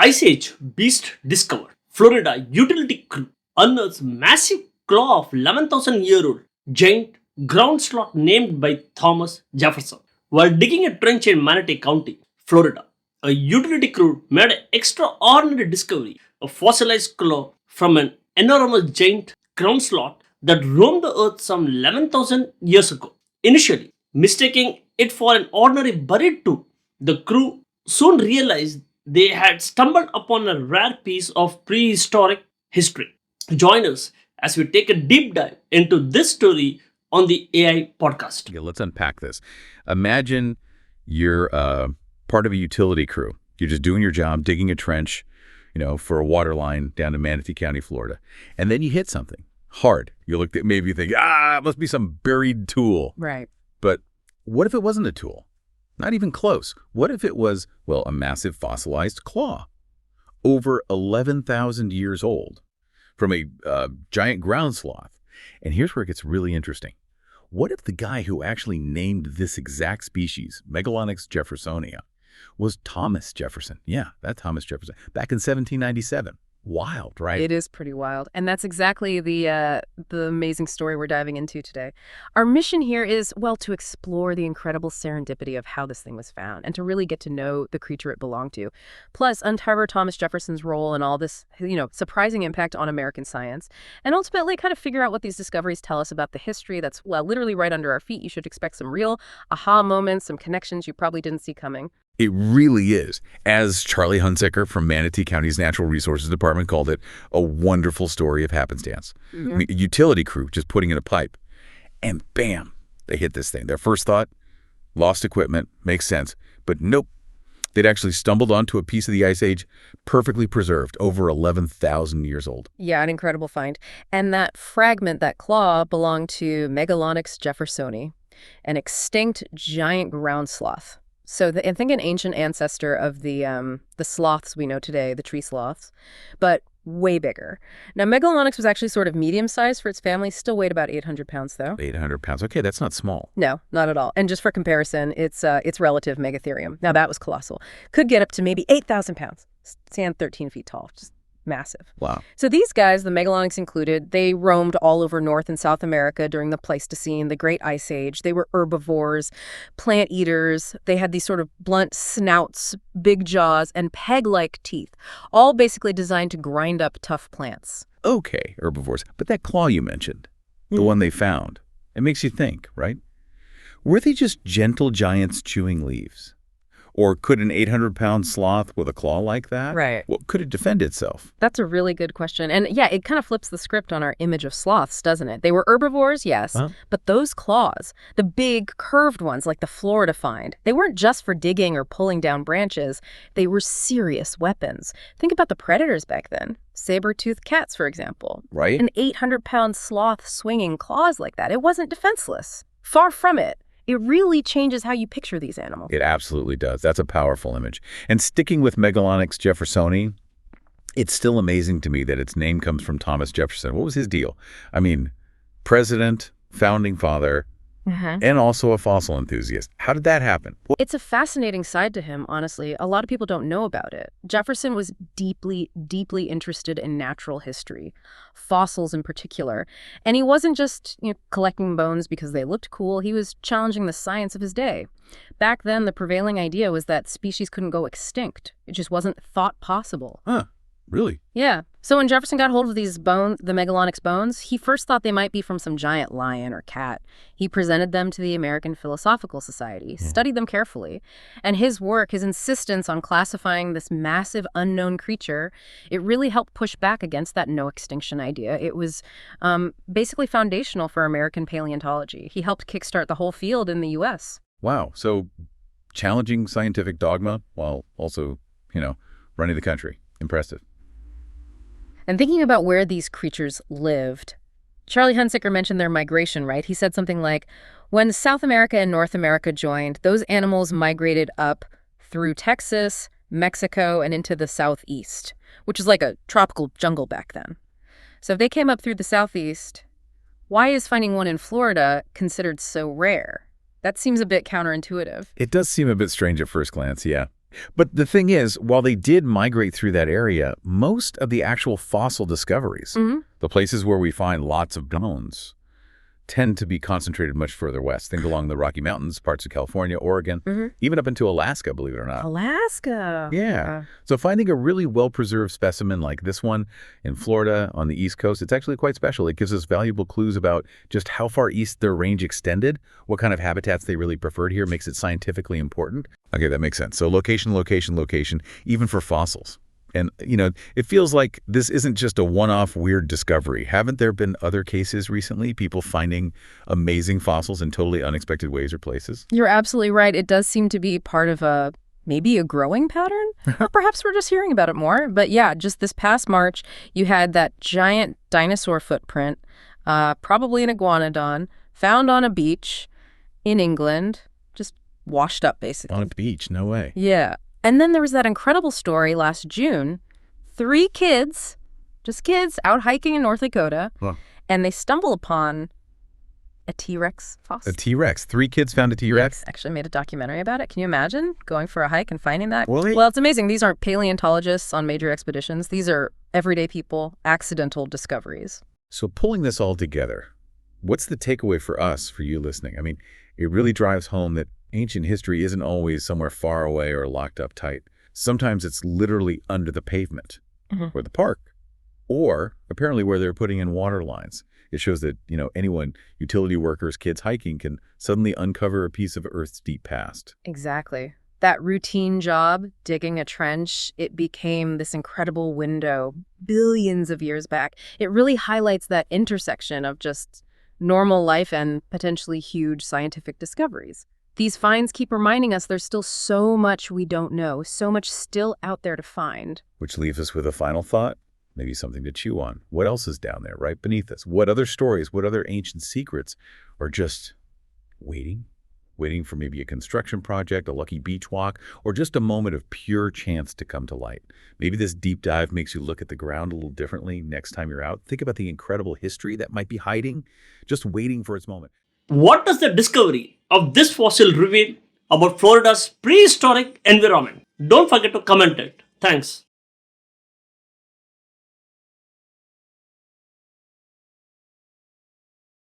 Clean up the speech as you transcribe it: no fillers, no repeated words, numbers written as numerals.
Ice Age beast discovered. Florida utility crew unearths massive claw of 11,000-year-old giant ground sloth named by Thomas Jefferson. While digging a trench in Manatee County, Florida, a utility crew made an extraordinary discovery, a fossilized claw from an enormous giant ground sloth that roamed the earth some 11,000 years ago. Initially, mistaking it for an ordinary buried tooth, the crew soon realized they had stumbled upon a rare piece of prehistoric history. Join us as we take a deep dive into this story on the AI podcast. Okay, let's unpack this. Imagine you're part of a utility crew. You're just doing your job, digging a trench, for a water line down in Manatee County, Florida. And then you hit something hard. You look at, maybe you think, it must be some buried tool. Right. But what if it wasn't a tool? Not even close. What if it was, a massive fossilized claw, over 11,000 years old, from a giant ground sloth? And here's where it gets really interesting. What if the guy who actually named this exact species, Megalonyx jeffersonii, was Thomas Jefferson? Yeah, that's Thomas Jefferson, back in 1797. Wild, right? It is pretty wild. And that's exactly the amazing story we're diving into today. Our mission here is, to explore the incredible serendipity of how this thing was found and to really get to know the creature it belonged to. Plus, uncover Thomas Jefferson's role and all this, surprising impact on American science. And ultimately kind of figure out what these discoveries tell us about the history that's, literally right under our feet. You should expect some real aha moments, some connections you probably didn't see coming. It really is. As Charlie Hunsaker from Manatee County's Natural Resources Department called it, a wonderful story of happenstance. Mm-hmm. I mean, a utility crew just putting in a pipe, and bam, they hit this thing. Their first thought, lost equipment, makes sense. But nope, they'd actually stumbled onto a piece of the Ice Age, perfectly preserved, over 11,000 years old. Yeah, an incredible find. And that fragment, that claw, belonged to Megalonyx jeffersonii, an extinct giant ground sloth. So I think an ancient ancestor of the sloths we know today, the tree sloths, but way bigger. Now, Megalonyx was actually sort of medium-sized for its family, still weighed about 800 pounds, though. 800 pounds. Okay, that's not small. No, not at all. And just for comparison, its relative Megatherium, now that was colossal, could get up to maybe 8,000 pounds, stand 13 feet tall, just massive. Wow. So these guys, the Megalonyx included, they roamed all over North and South America during the Pleistocene, the Great Ice Age. They were herbivores, plant eaters. They had these sort of blunt snouts, big jaws, and peg-like teeth, all basically designed to grind up tough plants. Okay, herbivores. But that claw you mentioned, the one they found, it makes you think, right? Were they just gentle giants chewing leaves? Or could an 800-pound sloth with a claw like that? Right. Could it defend itself? That's a really good question. And yeah, it kind of flips the script on our image of sloths, doesn't it? They were herbivores, yes, but those claws, the big curved ones like the Florida find, they weren't just for digging or pulling down branches. They were serious weapons. Think about the predators back then. Saber-toothed cats, for example. Right. An 800-pound sloth swinging claws like that. It wasn't defenseless. Far from it. It really changes how you picture these animals. It absolutely does. That's a powerful image. And sticking with Megalonyx jeffersonii, it's still amazing to me that its name comes from Thomas Jefferson. What was his deal? I mean, president, founding father, and also a fossil enthusiast. How did that happen? It's a fascinating side to him, honestly. A lot of people don't know about it. Jefferson was deeply, deeply interested in natural history, fossils in particular. And he wasn't just collecting bones because they looked cool. He was challenging the science of his day. Back then, the prevailing idea was that species couldn't go extinct. It just wasn't thought possible. Huh. Really? Yeah. So when Jefferson got hold of these bones, the Megalonyx bones, he first thought they might be from some giant lion or cat. He presented them to the American Philosophical Society, studied them carefully. And his work, his insistence on classifying this massive unknown creature, it really helped push back against that no extinction idea. It was basically foundational for American paleontology. He helped kickstart the whole field in the U.S. Wow. So challenging scientific dogma while also, running the country. Impressive. And thinking about where these creatures lived, Charlie Hunsaker mentioned their migration, right? He said something like, when South America and North America joined, those animals migrated up through Texas, Mexico, and into the southeast, which is like a tropical jungle back then. So if they came up through the southeast, why is finding one in Florida considered so rare? That seems a bit counterintuitive. It does seem a bit strange at first glance, yeah. But the thing is, while they did migrate through that area, most of the actual fossil discoveries, the places where we find lots of bones, tend to be concentrated much further west. Think along the Rocky Mountains, parts of California, Oregon, even up into Alaska, believe it or not. Alaska. Yeah. So finding a really well-preserved specimen like this one in Florida on the East Coast, it's actually quite special. It gives us valuable clues about just how far east their range extended, what kind of habitats they really preferred here, makes it scientifically important. Okay, that makes sense. So location, location, location, even for fossils. And, it feels like this isn't just a one-off weird discovery. Haven't there been other cases recently, people finding amazing fossils in totally unexpected ways or places? You're absolutely right. It does seem to be part of maybe a growing pattern, or perhaps we're just hearing about it more. But yeah, just this past March, you had that giant dinosaur footprint, probably an iguanodon, found on a beach in England, just washed up, basically. On a beach? No way. Yeah. And then there was that incredible story last June. 3 kids, just kids, out hiking in North Dakota, and they stumble upon a T-Rex fossil. A T-Rex. 3 kids found a T-Rex? Yes, actually made a documentary about it. Can you imagine going for a hike and finding that? Well, It's amazing. These aren't paleontologists on major expeditions. These are everyday people, accidental discoveries. So pulling this all together, what's the takeaway for us, for you listening? I mean, it really drives home that ancient history isn't always somewhere far away or locked up tight. Sometimes it's literally under the pavement or the park, or apparently where they're putting in water lines. It shows that, anyone, utility workers, kids hiking, can suddenly uncover a piece of Earth's deep past. Exactly. That routine job, digging a trench, it became this incredible window billions of years back. It really highlights that intersection of just normal life and potentially huge scientific discoveries. These finds keep reminding us there's still so much we don't know, so much still out there to find. Which leaves us with a final thought, maybe something to chew on. What else is down there right beneath us? What other stories, what other ancient secrets are just waiting for maybe a construction project, a lucky beach walk, or just a moment of pure chance to come to light? Maybe this deep dive makes you look at the ground a little differently next time you're out. Think about the incredible history that might be hiding, just waiting for its moment. What does the discovery of this fossil reveal about Florida's prehistoric environment? Don't forget to comment it. Thanks.